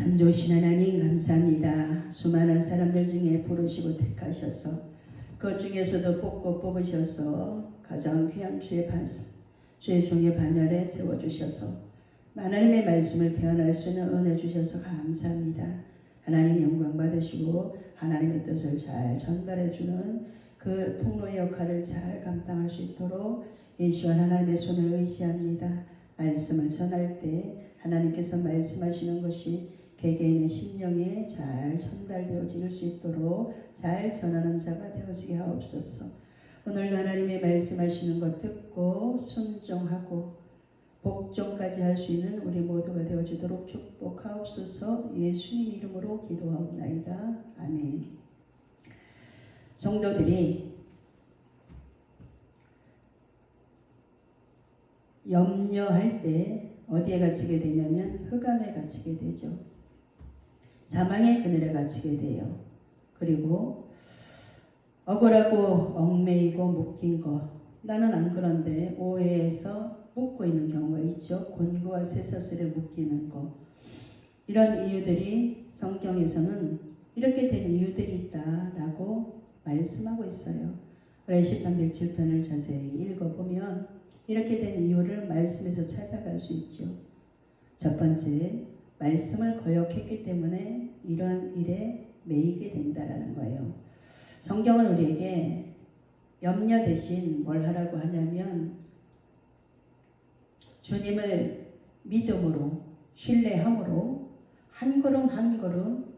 참 좋으신 하나님 감사합니다. 수많은 사람들 중에 부르시고 택하셔서 그 중에서도 뽑으셔서 가장 귀한 주의 반석, 주의 종의 반열에 세워주셔서 하나님의 말씀을 태어날 수 있는 은혜 주셔서 감사합니다. 하나님 영광 받으시고 하나님의 뜻을 잘 전달해주는 그 통로의 역할을 잘 감당할 수 있도록 예시와 하나님의 손을 의지합니다. 말씀을 전할 때 하나님께서 말씀하시는 것이 개개인의 심령에 잘 전달되어질 수 있도록 잘 전하는 자가 되어지게 하옵소서. 오늘도 하나님의 말씀하시는 것 듣고 순종하고 복종까지 할 수 있는 우리 모두가 되어지도록 축복하옵소서. 예수님 이름으로 기도하옵나이다. 아멘. 성도들이 염려할 때 어디에 갇히게 되냐면 흑암에 갇히게 되죠. 사망의 그늘에 갇히게 돼요. 그리고 억울하고 얽매이고 묶인 것, 나는 안 그런데 오해해서 묶고 있는 경우가 있죠. 곤고와 쇠사슬에 묶이는 것. 이런 이유들이 성경에서는 이렇게 된 이유들이 있다라고 말씀하고 있어요. 우리 시편 107편을 자세히 읽어보면 이렇게 된 이유를 말씀에서 찾아갈 수 있죠. 첫 번째, 말씀을 거역했기 때문에 이런 일에 매이게 된다라는 거예요. 성경은 우리에게 염려 대신 뭘 하라고 하냐면 주님을 믿음으로 신뢰함으로 한 걸음 한 걸음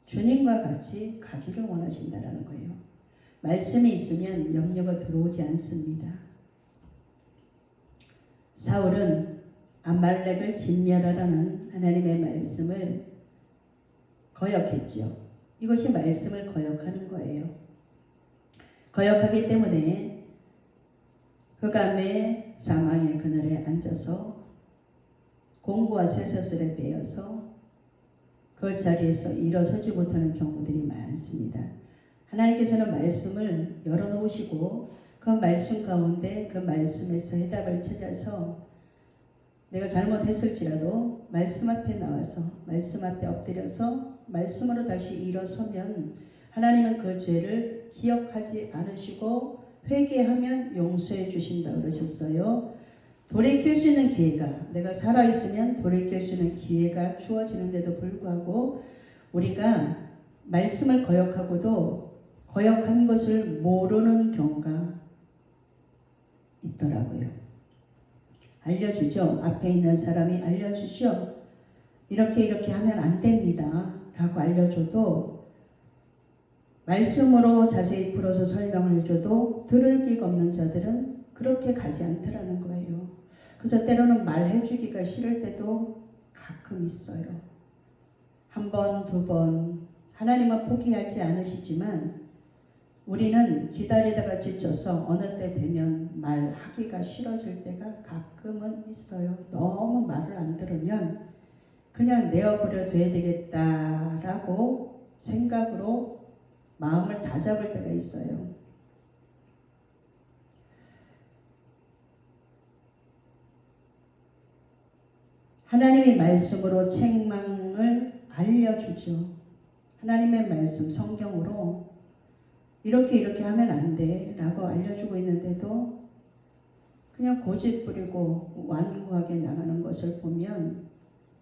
주님과 같이 가기를 원하신다라는 거예요. 말씀이 있으면 염려가 들어오지 않습니다. 사울은 아말렉을 진멸하라는 하나님의 말씀을 거역했죠. 이것이 말씀을 거역하는 거예요. 거역하기 때문에 흑암의 사망의 그늘에 앉아서 공고와 쇠사슬에 매여서 그 자리에서 일어서지 못하는 경우들이 많습니다. 하나님께서는 말씀을 열어놓으시고 그 말씀 가운데 그 말씀에서 해답을 찾아서 내가 잘못했을지라도 말씀 앞에 나와서 말씀 앞에 엎드려서 말씀으로 다시 일어서면 하나님은 그 죄를 기억하지 않으시고 회개하면 용서해 주신다 그러셨어요. 돌이킬 수 있는 기회가, 내가 살아있으면 돌이킬 수 있는 기회가 주어지는데도 불구하고 우리가 말씀을 거역하고도 거역한 것을 모르는 경우가 있더라고요. 알려주죠. 앞에 있는 사람이 알려주죠. 이렇게 하면 안 됩니다 라고 알려줘도 말씀으로 자세히 풀어서 설명을 해줘도 들을 기가 없는 자들은 그렇게 가지 않더라는 거예요. 그저 때로는 말해주기가 싫을 때도 가끔 있어요. 한 번, 두 번 하나님은 포기하지 않으시지만 우리는 기다리다가 지쳐서 어느 때 되면 말하기가 싫어질 때가 가끔은 있어요. 너무 말을 안 들으면 그냥 내어버려 둬야 되겠다라고 생각으로 마음을 다잡을 때가 있어요. 하나님의 말씀으로 책망을 알려주죠. 하나님의 말씀 성경으로 이렇게 하면 안 돼 라고 알려주고 있는데도 그냥 고집 부리고 완고하게 나가는 것을 보면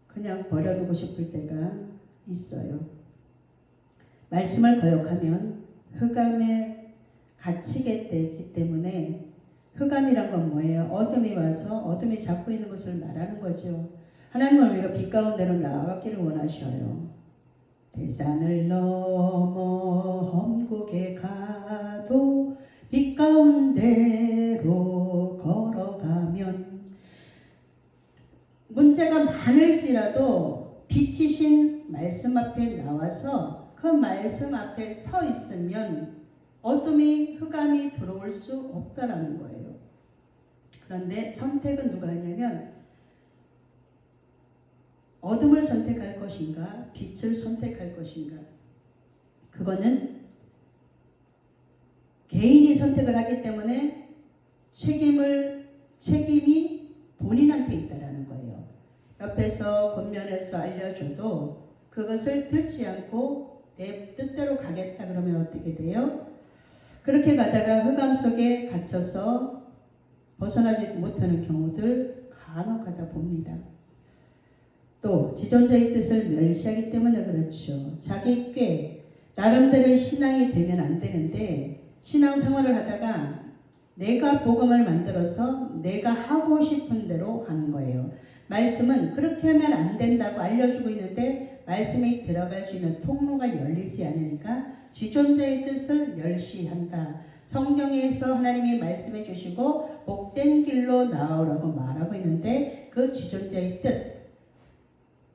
그냥 버려두고 싶을 때가 있어요. 말씀을 거역하면 흑암에 갇히게 되기 때문에 흑암이란 건 뭐예요? 어둠이 와서 어둠이 잡고 있는 것을 말하는 거죠. 하나님은 우리가 빛 가운데로 나아가기를 원하셔요. 대산을 넘어 험곡에 가도 빛 가운데로 걸어가면 문제가 많을지라도 빛이신 말씀 앞에 나와서 그 말씀 앞에 서 있으면 어둠이 흑암이 들어올 수 없다라는 거예요. 그런데 선택은 누가 하냐면 어둠을 선택할 것인가 빛을 선택할 것인가, 그거는 개인이 선택을 하기 때문에 책임이 본인한테 있다라는 거예요. 옆에서 권면해서 알려줘도 그것을 듣지 않고 내 뜻대로 가겠다 그러면 어떻게 돼요? 그렇게 가다가 흑암 속에 갇혀서 벗어나지 못하는 경우들 간혹가다 봅니다. 또 지존자의 뜻을 멸시하기 때문에 그렇죠. 자기 꽤 나름대로의 신앙이 되면 안 되는데 신앙생활을 하다가 내가 복음을 만들어서 내가 하고 싶은 대로 하는 거예요. 말씀은 그렇게 하면 안 된다고 알려주고 있는데 말씀이 들어갈 수 있는 통로가 열리지 않으니까 지존자의 뜻을 멸시한다. 성경에서 하나님이 말씀해 주시고 복된 길로 나오라고 말하고 있는데 그 지존자의 뜻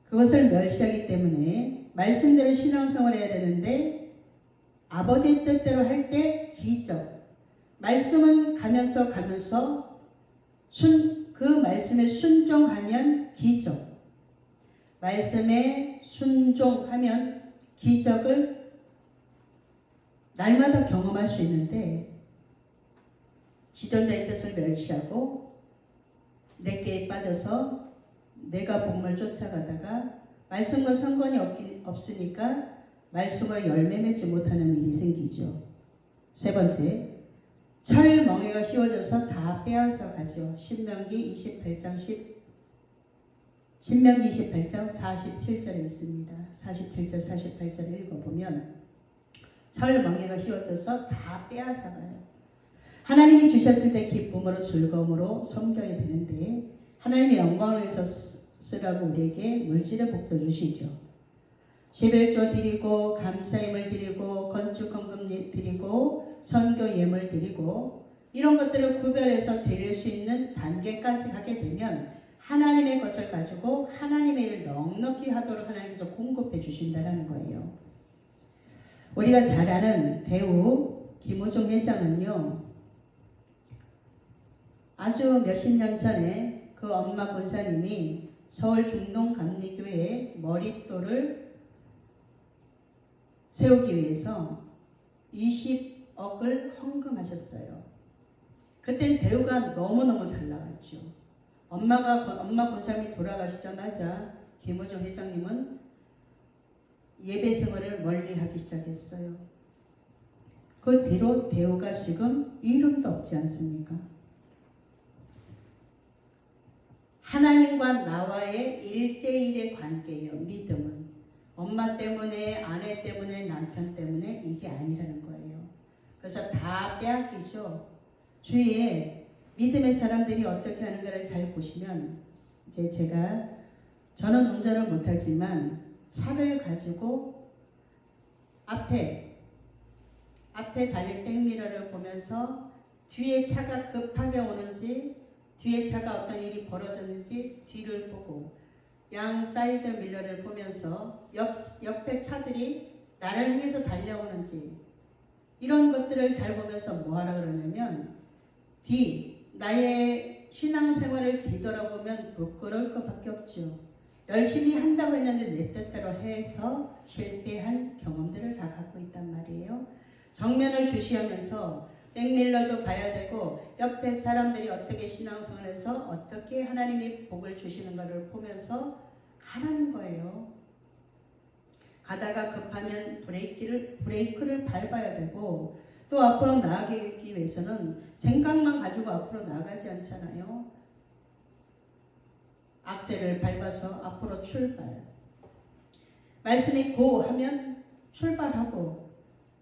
그것을 멸시하기 때문에 말씀대로 신앙생활을 해야 되는데 아버지의 뜻대로 할 때 기적 말씀은 가면서 그 말씀에 순종하면 기적 말씀에 순종하면 기적을 날마다 경험할 수 있는데 지존자의 뜻을 멸시하고 내게 빠져서 내가 복음을 쫓아가다가 말씀과 상관이 없으니까 말씀을 열매 맺지 못하는 일이 생기죠. 세 번째, 철멍에가 씌워져서 다 빼앗아 가죠. 신명기 28장 47절에 있습니다. 47절 48절을 읽어보면 철멍에가 씌워져서 다 빼앗아 가요. 하나님이 주셨을 때 기쁨으로 즐거움으로 섬겨야 되는데 하나님의 영광을 위해서 쓰라고 우리에게 물질의 복도 주시죠. 11조 드리고 감사임을 드리고 건축헌금 드리고 선교 예물 드리고 이런 것들을 구별해서 드릴 수 있는 단계까지 가게 되면 하나님의 것을 가지고 하나님의 일을 넉넉히 하도록 하나님께서 공급해 주신다는 거예요. 우리가 잘 아는 배우 김우중 회장은요. 아주 몇십 년 전에 그 엄마 권사님이 서울 중동 감리교회에 머릿돌을 세우기 위해서 20억을 헌금하셨어요. 그땐 배우가 너무너무 잘 나갔죠. 엄마 권사님이 돌아가시자마자 김우중 회장님은 예배 생활을 멀리하기 시작했어요. 그 뒤로 배우가 지금 이름도 없지 않습니까? 하나님과 나와의 1대1의 관계예요. 믿음은. 엄마 때문에, 아내 때문에, 남편 때문에 이게 아니라는 거예요. 그래서 다 빼앗기죠. 주위에 믿음의 사람들이 어떻게 하는가를 잘 보시면 이제 저는 운전을 못하지만 차를 가지고 앞에 달린 백미러를 보면서 뒤에 차가 급하게 오는지 뒤에 차가 어떤 일이 벌어졌는지 뒤를 보고 양 사이드 밀러를 보면서 옆에 차들이 나를 향해서 달려오는지 이런 것들을 잘 보면서 뭐하라 그러냐면 나의 신앙생활을 뒤돌아보면 부끄러울 것밖에 없죠. 열심히 한다고 했는데 내 뜻대로 해서 실패한 경험들을 다 갖고 있단 말이에요. 정면을 주시하면서 백밀러도 봐야 되고 옆에 사람들이 어떻게 신앙생활을 해서 어떻게 하나님이 복을 주시는 것을 보면서 가라는 거예요. 가다가 급하면 브레이크를 밟아야 되고 또 앞으로 나아가기 위해서는 생각만 가지고 앞으로 나아가지 않잖아요. 악셀을 밟아서 앞으로 출발. 말씀이 고 하면 출발하고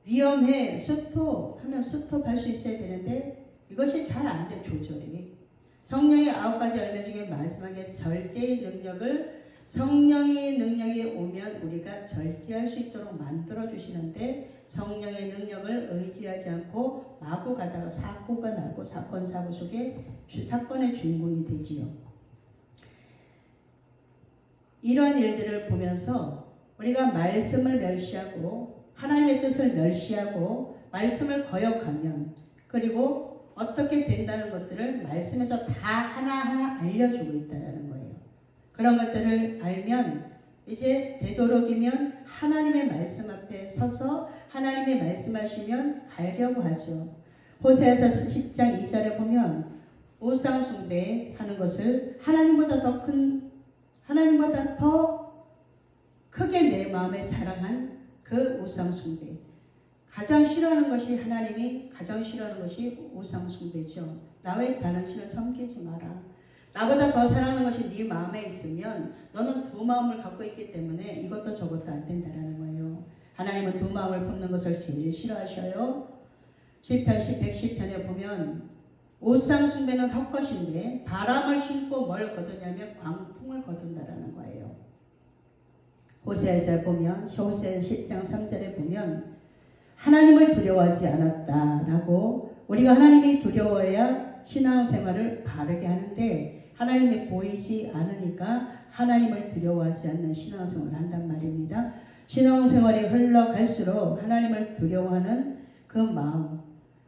위험해 스톱 하면 스톱할 수 있어야 되는데 이것이 잘 안 돼 조절이. 성령의 9가지 열매 중에 마지막에 절제의 능력을 성령의 능력이 오면 우리가 절제할 수 있도록 만들어 주시는데 성령의 능력을 의지하지 않고 마구 가다가 사고가 나고 사건 사고 속에 사건의 주인공이 되지요. 이러한 일들을 보면서 우리가 말씀을 멸시하고 하나님의 뜻을 멸시하고 말씀을 거역하면 그리고 어떻게 된다는 것들을 말씀에서 다 하나하나 알려주고 있다는 거예요. 그런 것들을 알면 이제 되도록이면 하나님의 말씀 앞에 서서 하나님의 말씀하시면 가려고 하죠. 호세아서 10장 2절에 보면 우상 숭배하는 것을 하나님보다 더 큰 하나님보다 더 크게 내 마음에 자랑한 그 우상 숭배. 가장 싫어하는 것이 하나님이 가장 싫어하는 것이 우상 숭배죠. 나 외에 다른 신을 섬기지 마라. 나보다 더 사랑하는 것이 네 마음에 있으면 너는 두 마음을 갖고 있기 때문에 이것도 저것도 안 된다라는 거예요. 하나님은 두 마음을 품는 것을 제일 싫어하셔요. 시편 110편에 보면 우상 숭배는 헛것인데 바람을 심고 뭘 거두냐면 광풍을 거둔다라는 거예요. 호세아서 보면 호세 10장 3절에 보면 하나님을 두려워하지 않았다라고 우리가 하나님이 두려워야 신앙생활을 바르게 하는데 하나님이 보이지 않으니까 하나님을 두려워하지 않는 신앙생활을 한단 말입니다. 신앙생활이 흘러갈수록 하나님을 두려워하는 그 마음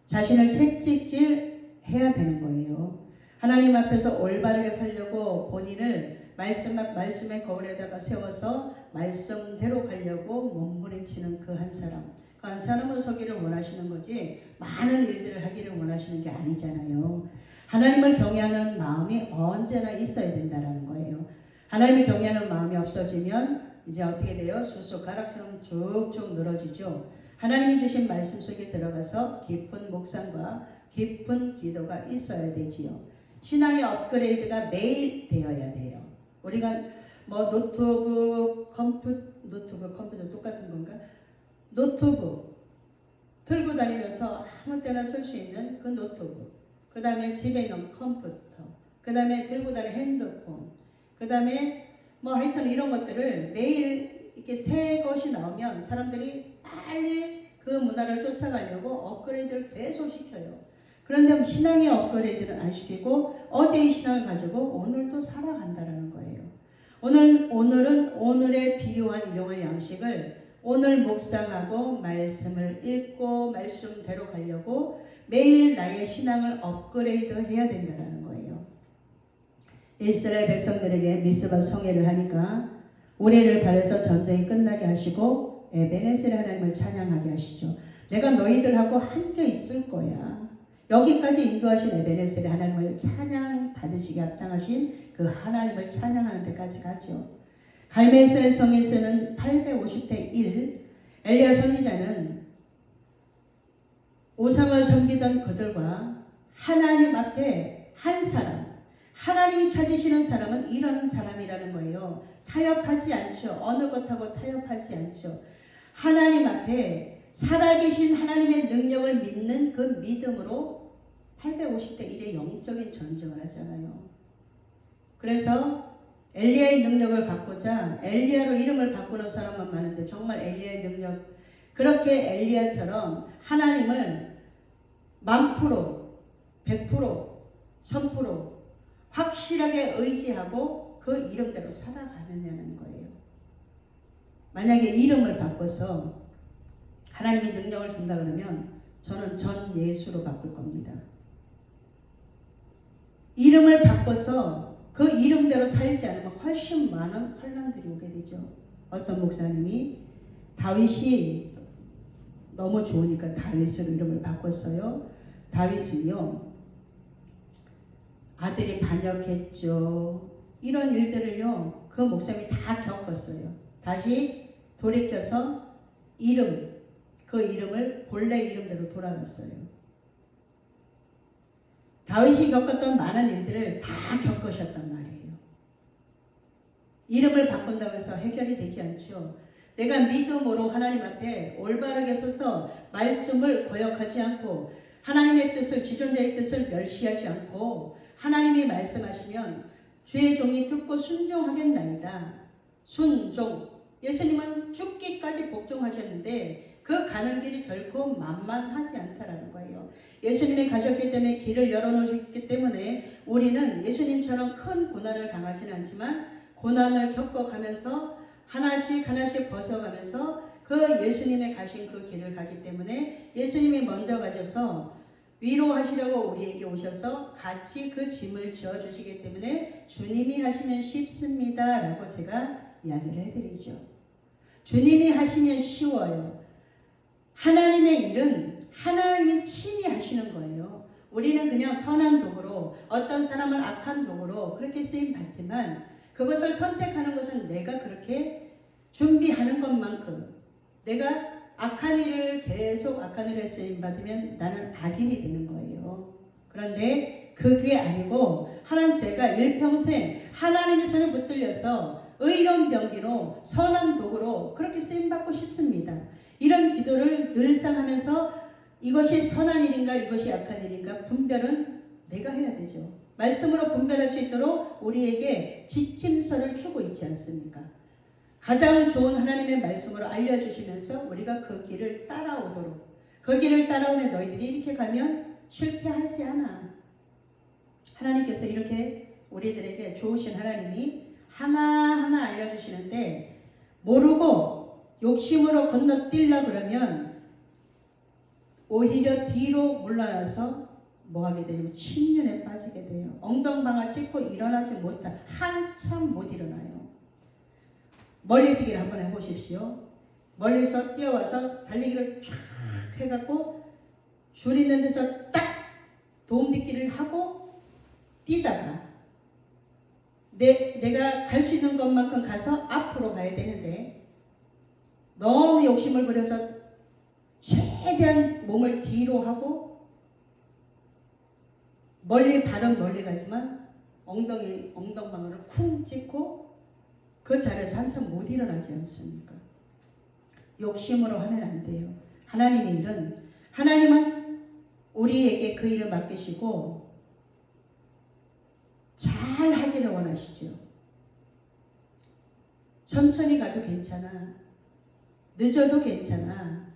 자신을 채찍질 해야 되는 거예요. 하나님 앞에서 올바르게 살려고 본인을 말씀의 거울에다가 세워서 말씀대로 가려고 몸부림치는 그 한 사람. 그 한 사람으로 서기를 원하시는 거지 많은 일들을 하기를 원하시는 게 아니잖아요. 하나님을 경외하는 마음이 언제나 있어야 된다는 거예요. 하나님을 경외하는 마음이 없어지면 이제 어떻게 돼요? 쑥쑥가락처럼 쭉쭉 늘어지죠. 하나님이 주신 말씀 속에 들어가서 깊은 묵상과 깊은 기도가 있어야 되지요. 신앙의 업그레이드가 매일 되어야 돼요. 우리가 뭐 노트북, 컴퓨터 똑같은 건가? 노트북 들고 다니면서 아무 때나 쓸 수 있는 그 노트북, 그 다음에 집에 있는 컴퓨터, 그 다음에 들고 다니는 핸드폰, 그 다음에 뭐 하여튼 이런 것들을 매일 이렇게 새 것이 나오면 사람들이 빨리 그 문화를 쫓아가려고 업그레이드를 계속 시켜요. 그런데 신앙의 업그레이드는 안 시키고 어제의 신앙을 가지고 오늘도 살아간다는 거예요. 오늘은 오늘에 필요한 일용할 양식을 오늘 묵상하고 말씀을 읽고 말씀대로 가려고 매일 나의 신앙을 업그레이드 해야 된다는 거예요. 이스라엘 백성들에게 미스바 성회를 하니까 우레를 발해서 전쟁이 끝나게 하시고 에베네셀 하나님을 찬양하게 하시죠. 내가 너희들하고 함께 있을 거야. 여기까지 인도하신 에베네셀 하나님을 찬양 받으시게 합당하신 그 하나님을 찬양하는 데까지 가죠. 갈멜셀 성에서는 850대 1 엘리야 선지자는 우상을 섬기던 그들과 하나님 앞에 한 사람, 하나님이 찾으시는 사람은 이런 사람이라는 거예요. 타협하지 않죠. 어느 것하고 타협하지 않죠. 하나님 앞에 살아계신 하나님의 능력을 믿는 그 믿음으로 850대 1의 영적인 전쟁을 하잖아요. 그래서 엘리야의 능력을 받고자 엘리야로 이름을 바꾸는 사람만 많은데 정말 엘리야의 능력, 그렇게 엘리야처럼 하나님을 1000%, 100%, 1000% 확실하게 의지하고 그 이름대로 살아가느냐는 거예요. 만약에 이름을 바꿔서 하나님이 능력을 준다 그러면 저는 전 예수로 바꿀 겁니다. 이름을 바꿔서 그 이름대로 살지 않으면 훨씬 많은 혼란들이 오게 되죠. 어떤 목사님이 다윗이 너무 좋으니까 다윗으로 이름을 바꿨어요. 다윗은요, 아들이 반역했죠. 이런 일들을요, 그 목사님이 다 겪었어요. 다시 돌이켜서 그 이름을 본래 이름대로 돌아갔어요. 다윗이 겪었던 많은 일들을 다 겪으셨단 말이에요. 이름을 바꾼다고 해서 해결이 되지 않죠. 내가 믿음으로 하나님 앞에 올바르게 서서 말씀을 거역하지 않고 하나님의 뜻을, 지존자의 뜻을 멸시하지 않고 하나님이 말씀하시면 주의 종이 듣고 순종하겠나이다. 순종. 예수님은 죽기까지 복종하셨는데 그 가는 길이 결코 만만하지 않다라는 거예요. 예수님이 가셨기 때문에 길을 열어놓으셨기 때문에 우리는 예수님처럼 큰 고난을 당하지는 않지만 고난을 겪어가면서 하나씩 벗어가면서 그 예수님의 가신 그 길을 가기 때문에 예수님이 먼저 가셔서 위로하시려고 우리에게 오셔서 같이 그 짐을 지어주시기 때문에 주님이 하시면 쉽습니다 라고 제가 이야기를 해드리죠. 주님이 하시면 쉬워요. 하나님의 일은 하나님이 친히 하시는 거예요. 우리는 그냥 선한 도구로, 어떤 사람은 악한 도구로 그렇게 쓰임 받지만 그것을 선택하는 것은 내가 그렇게 준비하는 것만큼 내가 악한 일을 계속 악한 일에 쓰임받으면 나는 악인이 되는 거예요. 그런데 그게 아니고 하나님 제가 일평생 하나님의 손에 붙들려서 의로운 병기로 선한 도구로 그렇게 쓰임받고 싶습니다. 이런 기도를 늘상 하면서 이것이 선한 일인가 이것이 악한 일인가 분별은 내가 해야 되죠. 말씀으로 분별할 수 있도록 우리에게 지침서를 주고 있지 않습니까? 가장 좋은 하나님의 말씀으로 알려주시면서 우리가 그 길을 따라오도록, 그 길을 따라오면 너희들이 이렇게 가면 실패하지 않아. 하나님께서 이렇게 우리들에게 좋으신 하나님이 하나하나 알려주시는데 모르고 욕심으로 건너뛰려 그러면 오히려 뒤로 물러나서 뭐하게 돼요? 침륜에 빠지게 돼요. 엉덩방아 찍고 일어나지 못한, 한참 못 일어나요. 멀리 뛰기를 한번 해보십시오. 멀리서 뛰어와서 달리기를 쫙 해갖고 줄 있는 데서 딱 도움딛기를 하고 뛰다가 내가 갈 수 있는 것만큼 가서 앞으로 가야 되는데 너무 욕심을 부려서 최대한 몸을 뒤로 하고 발은 멀리 가지만 엉덩방아를 쿵 찍고 그 자리에서 한참 못 일어나지 않습니까? 욕심으로 하면 안 돼요. 하나님의 일은 하나님은 우리에게 그 일을 맡기시고 잘 하기를 원하시죠. 천천히 가도 괜찮아. 늦어도 괜찮아.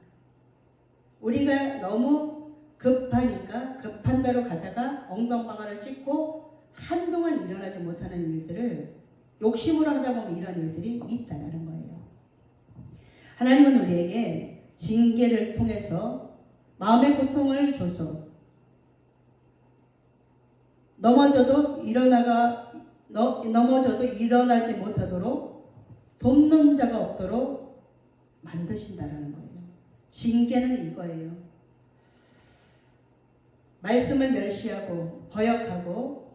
우리가 너무 급하니까 급한 대로 가다가 엉덩방아를 찍고 한동안 일어나지 못하는 일들을 욕심으로 하다 보면 이런 일들이 있다는 거예요. 하나님은 우리에게 징계를 통해서 마음의 고통을 줘서 넘어져도 일어나지 못하도록 돕는 자가 없도록 만드신다라는 거예요. 징계는 이거예요. 말씀을 멸시하고 거역하고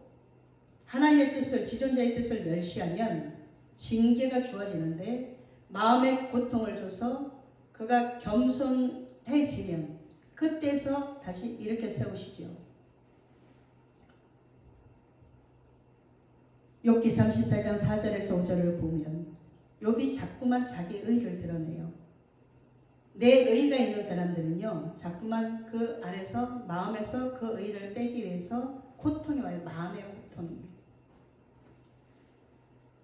하나님의 뜻을, 지존자의 뜻을 멸시하면 징계가 주어지는데 마음의 고통을 줘서 그가 겸손해지면 그때서 다시 이렇게 세우시죠. 욥기 34장 4절에서 5절을 보면 욥이 자꾸만 자기 의를 드러내요. 내 의가 있는 사람들은요, 자꾸만 그 안에서 마음에서 그 의를 빼기 위해서 고통이 와요. 마음의 고통이.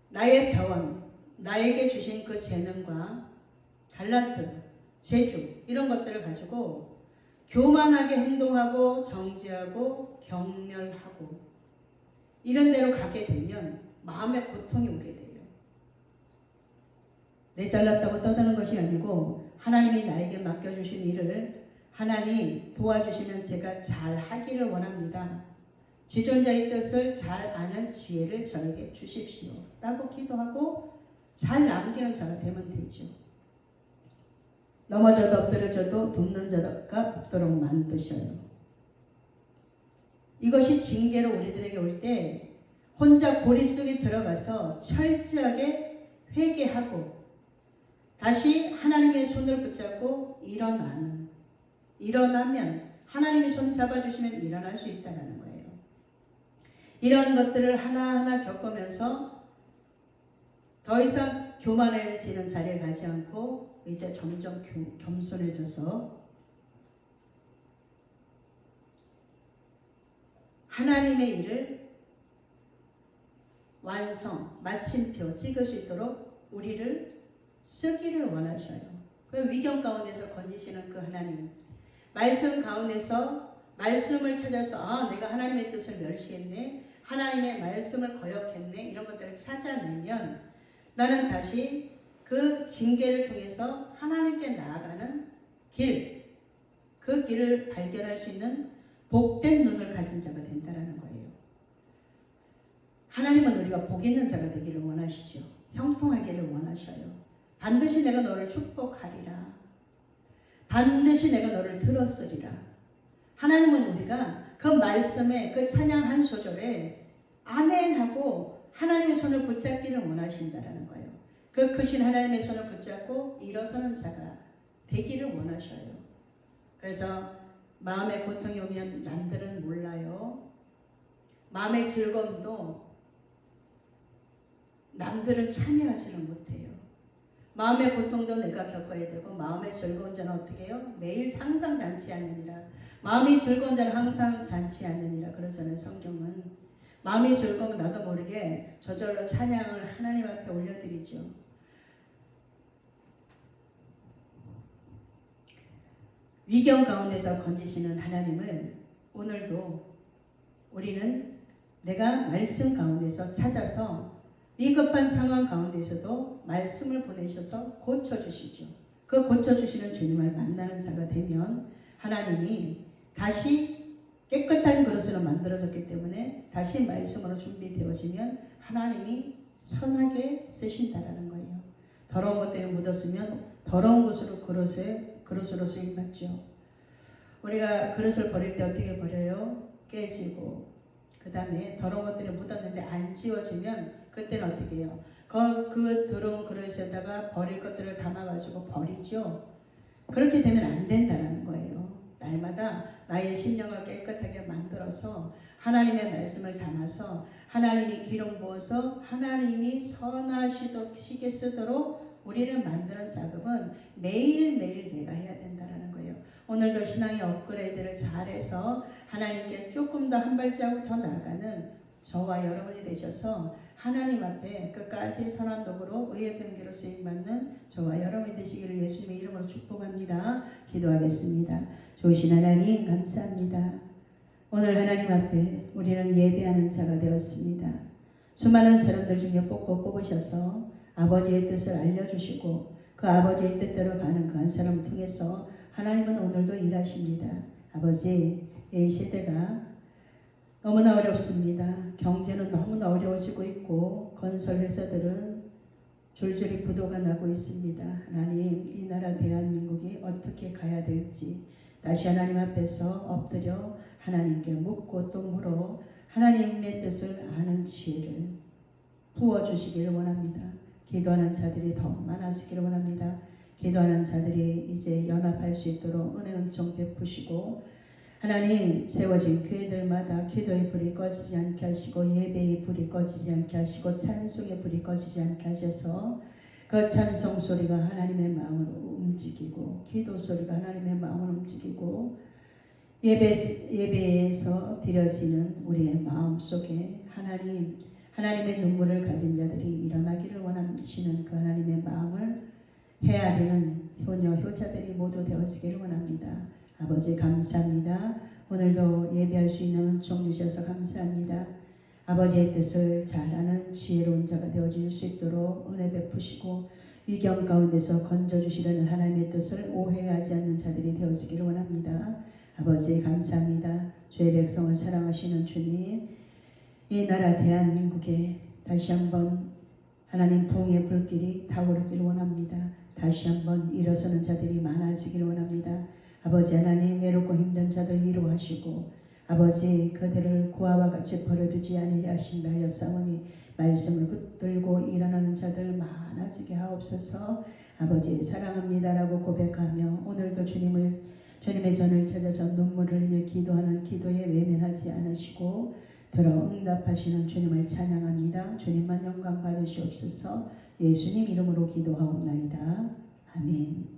나의 자원, 나에게 주신 그 재능과 달란트, 재주 이런 것들을 가지고 교만하게 행동하고 정죄하고 경멸하고 이런 데로 가게 되면 마음의 고통이 오게 돼요. 내 잘났다고 떠드는 것이 아니고 하나님이 나에게 맡겨주신 일을 하나님 도와주시면 제가 잘 하기를 원합니다. 지존자의 뜻을 잘 아는 지혜를 저에게 주십시오. 라고 기도하고 잘 남기는 자가 되면 되죠. 넘어져도 엎드려져도 돕는 자가 없도록 만드셔요. 이것이 징계로 우리들에게 올 때 혼자 고립 속에 들어가서 철저하게 회개하고 다시 하나님의 손을 붙잡고 일어나면 하나님의 손 잡아주시면 일어날 수 있다는 거예요. 이런 것들을 하나하나 겪으면서 더 이상 교만해지는 자리에 가지 않고 이제 점점 겸손해져서 하나님의 일을 완성, 마침표 찍을 수 있도록 우리를 쓰기를 원하셔요. 그 위경 가운데서 건지시는 그 하나님, 말씀 가운데서 말씀을 찾아서 내가 하나님의 뜻을 멸시했네, 하나님의 말씀을 거역했네, 이런 것들을 찾아내면 나는 다시 그 징계를 통해서 하나님께 나아가는 길, 그 길을 발견할 수 있는 복된 눈을 가진 자가 된다는 거예요. 하나님은 우리가 복 있는 자가 되기를 원하시죠. 형통하기를 원하셔요. 반드시 내가 너를 축복하리라. 반드시 내가 너를 들었으리라. 하나님은 우리가 그 말씀에 그 찬양 한 소절에 아멘 하고 하나님의 손을 붙잡기를 원하신다라는 거예요. 그 크신 하나님의 손을 붙잡고 일어서는 자가 되기를 원하셔요. 그래서 마음의 고통이 오면 남들은 몰라요. 마음의 즐거움도 남들은 참여하지는 못해요. 마음의 고통도 내가 겪어야 되고 마음의 즐거운 자는 어떻게 해요? 매일 항상 잔치하느니라. 마음이 즐거운 자는 항상 잔치하느니라 그러잖아요. 성경은. 마음이 즐거우면 나도 모르게 저절로 찬양을 하나님 앞에 올려드리죠. 위경 가운데서 건지시는 하나님을 오늘도 우리는 내가 말씀 가운데서 찾아서 위급한 상황 가운데서도 말씀을 보내셔서 고쳐주시죠. 그 고쳐주시는 주님을 만나는 자가 되면 하나님이 다시 깨끗한 그릇으로 만들어졌기 때문에 다시 말씀으로 준비되어지면 하나님이 선하게 쓰신다라는 거예요. 더러운 것들이 묻었으면 더러운 것으로 그릇으로 쓰임받죠. 우리가 그릇을 버릴 때 어떻게 버려요? 깨지고 그 다음에 더러운 것들이 묻었는데 안 지워지면 그때는 어떻게 해요? 그 더러운 그릇에다가 버릴 것들을 담아가지고 버리죠. 그렇게 되면 안 된다는 거예요. 날마다 나의 심령을 깨끗하게 만들어서 하나님의 말씀을 담아서 하나님이 기름 부어서 하나님이 선하시게 쓰도록 우리를 만드는 작업은 매일매일 내가 해야 된다는 거예요. 오늘도 신앙의 업그레이드를 잘해서 하나님께 조금 더 한 발자국 더 나아가는 저와 여러분이 되셔서 하나님 앞에 끝까지 선한 도구로 의의 병기로 쓰임받는 저와 여러분이 되시기를 예수님의 이름으로 축복합니다. 기도하겠습니다. 좋으신 하나님 감사합니다. 오늘 하나님 앞에 우리는 예배하는 자가 되었습니다. 수많은 사람들 중에 뽑으셔서 아버지의 뜻을 알려주시고 그 아버지의 뜻대로 가는 그 한 사람을 통해서 하나님은 오늘도 일하십니다. 아버지, 이 시대가 너무나 어렵습니다. 경제는 너무나 어려워지고 있고 건설 회사들은 줄줄이 부도가 나고 있습니다. 하나님, 이 나라 대한민국이 어떻게 가야 될지 다시 하나님 앞에서 엎드려 하나님께 묻고 또 물어 하나님의 뜻을 아는 지혜를 부어주시기를 원합니다. 기도하는 자들이 더 많아지기를 원합니다. 기도하는 자들이 이제 연합할 수 있도록 은혜 은총 베푸시고 하나님 세워진 교회들마다 기도의 불이 꺼지지 않게 하시고 예배의 불이 꺼지지 않게 하시고 찬송의 불이 꺼지지 않게 하셔서 그 찬송 소리가 하나님의 마음을 움직이고 기도 소리가 하나님의 마음을 움직이고 예배에서 드려지는 우리의 마음 속에 하나님의 눈물을 가진 자들이 일어나기를 원하시는 그 하나님의 마음을 헤아리는 효녀 효자들이 모두 되어지기를 원합니다. 아버지 감사합니다. 오늘도 예배할 수 있는 은총 주셔서 감사합니다. 아버지의 뜻을 잘 아는 지혜로운 자가 되어질 수 있도록 은혜 베푸시고 위경 가운데서 건져주시려는 하나님의 뜻을 오해하지 않는 자들이 되어지기를 원합니다. 아버지 감사합니다. 주의 백성을 사랑하시는 주님, 이 나라 대한민국에 다시 한번 하나님 부흥의 불길이 타오르기를 원합니다. 다시 한번 일어서는 자들이 많아지기를 원합니다. 아버지 하나님, 외롭고 힘든 자들 위로하시고 아버지 그들을 고아와 같이 버려두지 아니하신다 하였사오니 말씀을 붙들고 일어나는 자들 많아지게 하옵소서. 아버지 사랑합니다라고 고백하며 오늘도 주님의 전을 찾아서 눈물을 흘리며 기도하는 기도에 외면하지 않으시고 들어 응답하시는 주님을 찬양합니다. 주님만 영광 받으시옵소서. 예수님 이름으로 기도하옵나이다. 아멘.